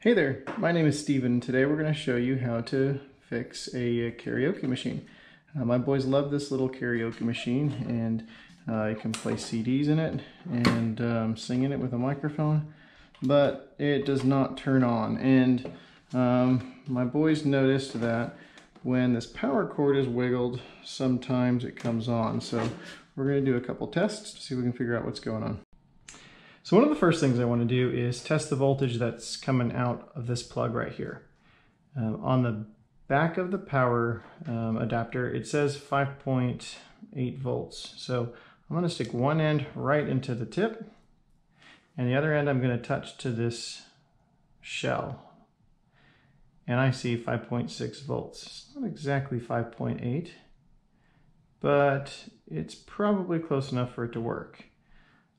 Hey there, my name is Steven. Today we're going to show you how to fix a karaoke machine. My boys love this little karaoke machine, and you can play CDs in it and sing in it with a microphone, but it does not turn on. And my boys noticed that when this power cord is wiggled, sometimes it comes on. So we're going to do a couple tests to see if we can figure out what's going on. So one of the first things I want to do is test the voltage that's coming out of this plug right here. On the back of the power adapter, it says 5.8 volts. So I'm going to stick one end right into the tip, and the other end I'm going to touch to this shell. And I see 5.6 volts. It's not exactly 5.8, but it's probably close enough for it to work.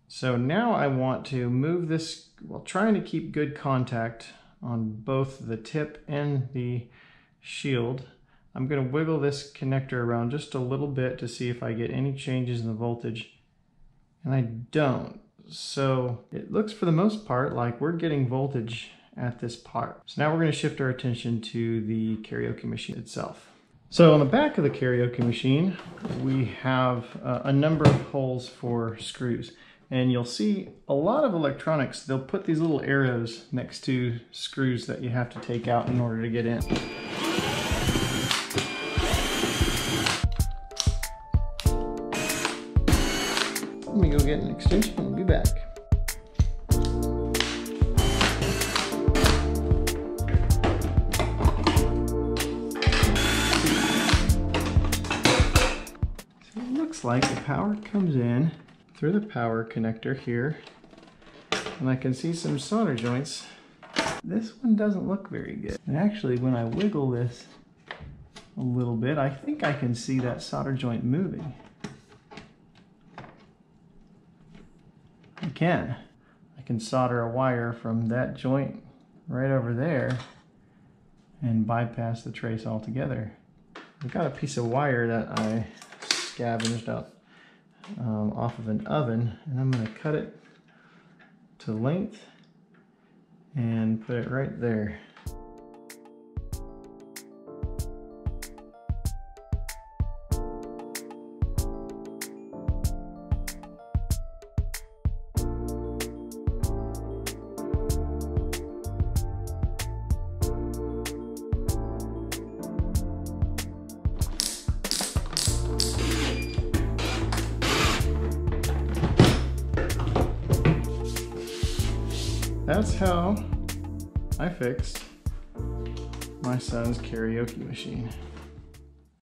So now I want to move this while trying to keep good contact on both the tip and the shield. I'm going to wiggle this connector around just a little bit to see if I get any changes in the voltage, and I don't. So it looks for the most part like we're getting voltage at this part. So now we're going to shift our attention to the karaoke machine itself. So on the back of the karaoke machine, we have a number of holes for screws. And you'll see a lot of electronics, they'll put these little arrows next to screws that you have to take out in order to get in. Let me go get an extension and be back. So it looks like the power comes in through the power connector here, and I can see some solder joints. This one doesn't look very good. And actually, when I wiggle this a little bit, I think I can see that solder joint moving. I can solder a wire from that joint right over there and bypass the trace altogether. I've got a piece of wire that I scavenged up off of an oven, and I'm going to cut it to length and put it right there. That's how I fixed my son's karaoke machine.